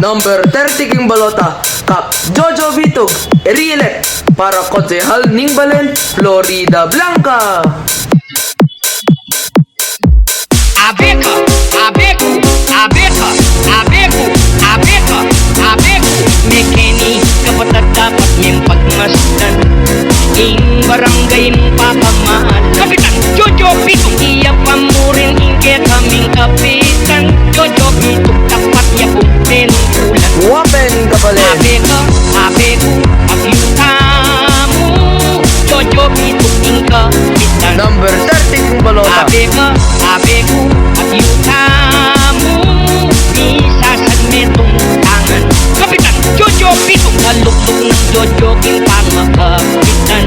Number 30 king balota, Kap Jojo Vitug, re-elect para konsehal ning Balen, Florida Blanca. Abeco, abeco, abeco, abeco, abeco, abeco. Mekeni kapatid dapat niyang pagmasdan. Ing barangay mong papamahan. Kapitan Jojo Pitong iya pamurin ingke kaming kapitan. Jojo Pitong dapat niya pumpin ulan. Wapen Kabalen. Abeco, abeco, abyuta mo. Jojo Pitong ing kapitan. Number 30 king balota, Abeco, abeco, abyuta mo. Isasan metong tangan. Kapitan Jojo Pitong kaluklok ng Jojo king pamakapitan.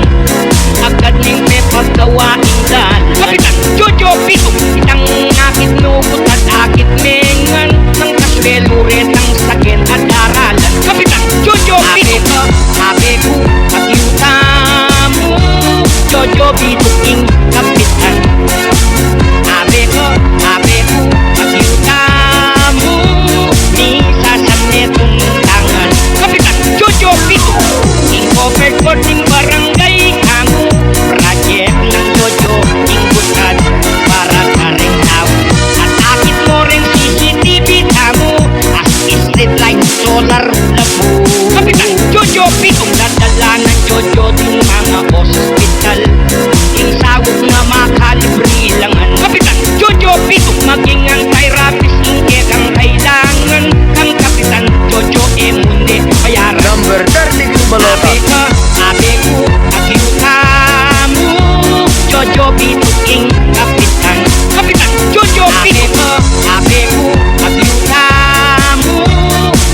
Agad ning may paggawaing dal. Kapitan Jojo Pitong itang akit nugot at akit mengan. Nang kaswelo rin ang sakin at aralan. Kapitan Jojo Pitong abeco, abyuta mo. Jojo Pitong ing kapitan. Abeco, abeco, abyuta mo. Isasan metong tangan. Kapitan Jojo Pitong ing covered for ning barangay kamo. Project ng Jojo ing butad para karing tao. At akit mo rin CCTV kamo. As street light solar labo. Kapitan Jojo Pitong dadala ng Jojo din mga hospital. Ing sawag na makalibri langan. Kapitan Jojo Pitong maging anti-rabies ingke kang kailangan. Kang Kapitan Jojo emunde bayaran. number 30 king balota, Abeco, abeco, abyuta mo. Jojo Pitong ing kapitan. Kapitan Jojo Pitong abeco, abyuta mo.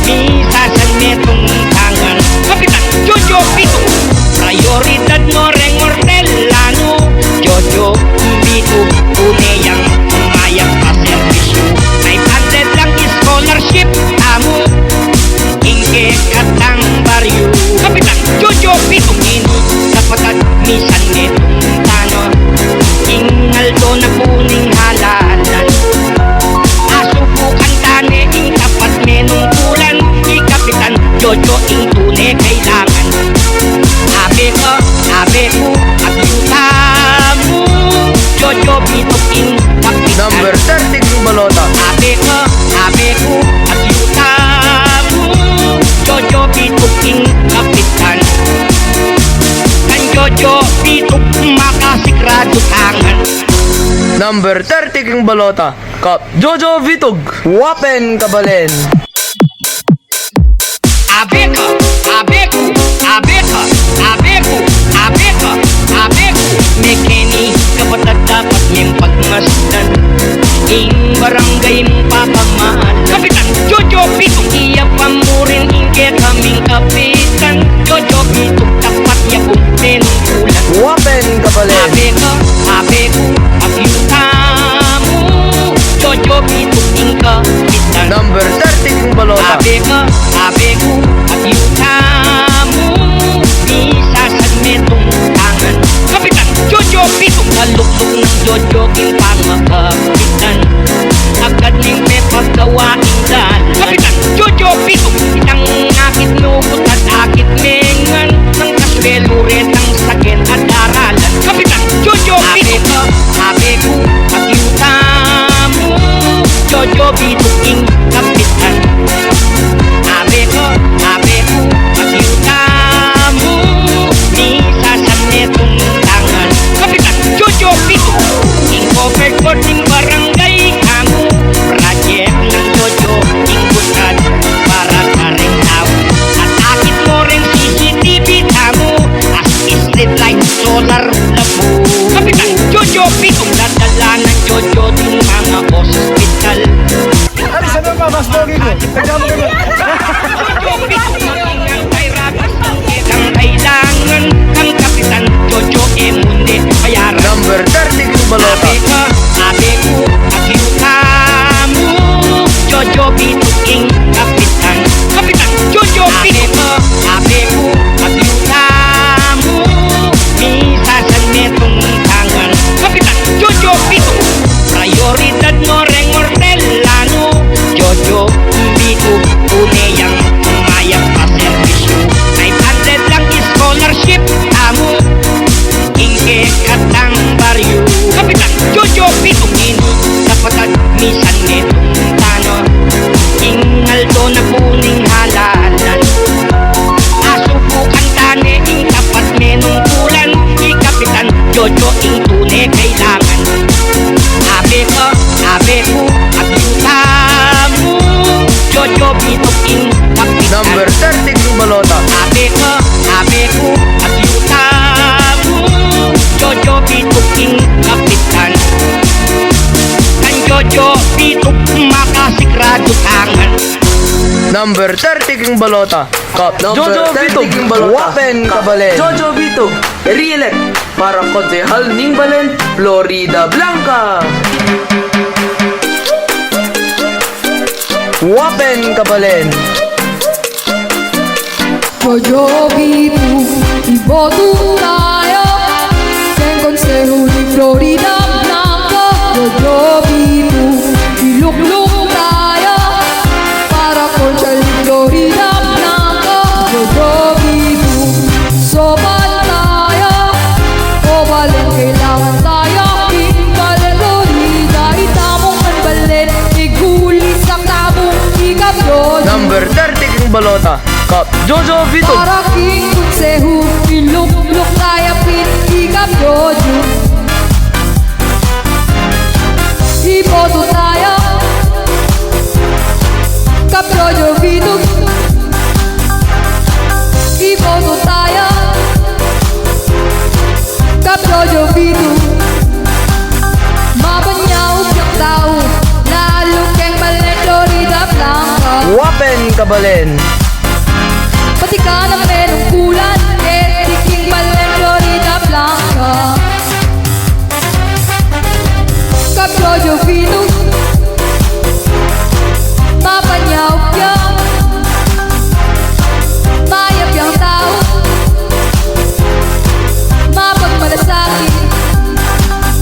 Isasan metong tangan. Kapitan Jojo Pitong prioridad mo reng mortelano. Jojo Pitong uneyang umayang pa servisyo. 500 lang scholarship amo. Ingke katang baryo. Kapitan Jojo Pitong ini dapat admisan netong tano. Ingaldo na puning halalan. Asubukan tane ing tapat menong bulan. Kapitan Jojo ing tune kailangan. Abeco, abeco, abyuta mo. Jojo Pitong ing kapitan. number 30 king balota, Abeco, abeco, abyuta mo. Jojo Pitong ing kapitan. Kan Jojo Pitong makasigrado tangan. number 30 king balota, Kap Jojo Vitug, Wapen Kabalen. Abeco, abeco, abeco, abeco, abeco, abeco. Mekeni kapatid dapat niyang pagmasdan. Ing barangay mong papamahan. Kapitan Jojo Pitong iya pamurin ingke kaming kapitan. Jojo Pitong dapat niya pumpin ulan. Wapen Kabalen. Abeco, abeco, abyuta mo. Jojo Pitong ing kapitan. number 30 king balota, Abeco, abeco, abyuta mo. Isasan metong tangan. Kapitan Jojo Pitong kaluklok ng Jojo king pamakapitan. Agad ning may paggawaing dal. Kapitan Jojo Pitong itang akit nugot at akit mengan. Nang kaswelo rin ang sakin at aralan. Kapitan Jojo Pitong abeco, abyuta mo. Jojo Pitong ing kapitan. Abeco, abeco, abyuta mo. Isasan netong tangan. Kapitan Jojo Pitong ing covered for ning barangay kamo. Project ng Jojo ing butad para karing tao. At akit mo rin CCTV kamo. As street light solar labo. Kapitan Jojo Pitong dadala ng Jojo din mga hospital. Ano sa naman, mas pogi ko? Nagkamo ka ba? Kang kailangan kang Kapitan Jojo emunde bayaran. number 30 king balota, Abeco, abeco, abyuta mo. Jojo Pitong ing kapitan. Kapitan Jojo Pitong abeco, abyuta mo. Isasan metong tangan. Kapitan Jojo Pitong prioridad mo reng mortelano. Jojo Pitong Number 30 King Balota, Kap Jojo Bitog, Wapen Kabalen, Jojo Bitog, re-elect para konsehal Ningbalen, Florida Blanca. Wapen Kabalen, Jojo Bitu, iboto tayo Sen Consejo ni Florida Blanca. Jojo Bitu, ilukluk tayo para konsyal ni Florida Blanca. Jojo Bitu, sobat tayo o balen kailangan tayo. Balen Florida, itamong manbalen, iguli sa kabong ikap Jojo. Number 30 King Balota, Kap Jojo Bitog, Para King Consejo, iluk-luk tayo pinikap Jojo. Iboto tayo, Kap Jojo Bitog. Iboto tayo, Kap Jojo Bitog. Mabanyaw yung tao, lalo keng Balen Florida Blanca. Wapen Kabalen, Pati ka na merong kulan, King Balen Florida Blanca. Kap Jojo Bitog, mapanyaw yang mayap yang tao, mapagmalasakit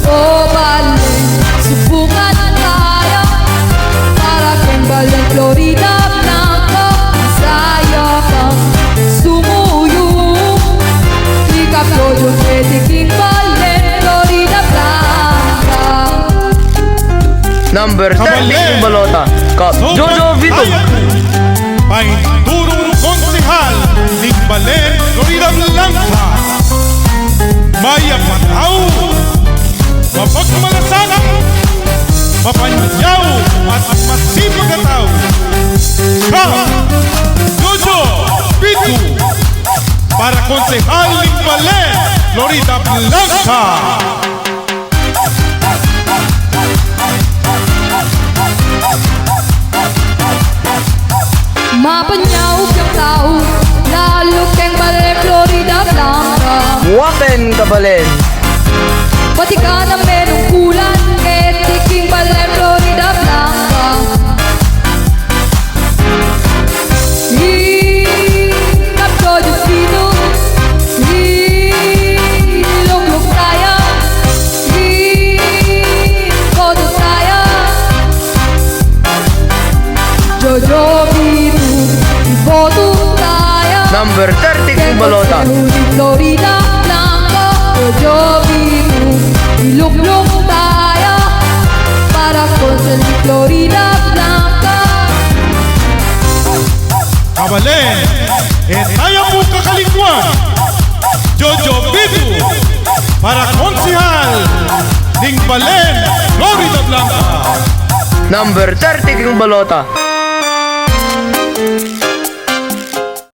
o balen. Subukan tayo para King Balen Florida Blanca. Saya kang sumuyong Ikap Jojo pwede King Balen Florida Blanca. Number 30 King Balota, Kap Jojo Bitog, Painturong konsehal Ningbalen, Florida Blanca. Maya Pataw, mapagmalasanak, mapanyaw at masipag na tao. Kap Jojo Bitu para konsehal Ningbalen, Florida Blanca. Mapanyaw yung tao, lalo keng Balen Florida Blanca. Wapen Kabalen, Pati ka na merong kulan, King Balen Florida Blanca. Ikap Jojo Bitog, ilukluk tayo, iboto tayo. Jojo Bitog, iboto tayo. Number 30 King Balota, Consejo ni Florida Blanca. Jojo Bitog, ilukluk tayo para konsyal ni Florida Blanca. Kabalen, tayo po kakalingwan. Jojo Bitu para konsehal Ningbalen, Florida Blanca. Number 30 King Balota,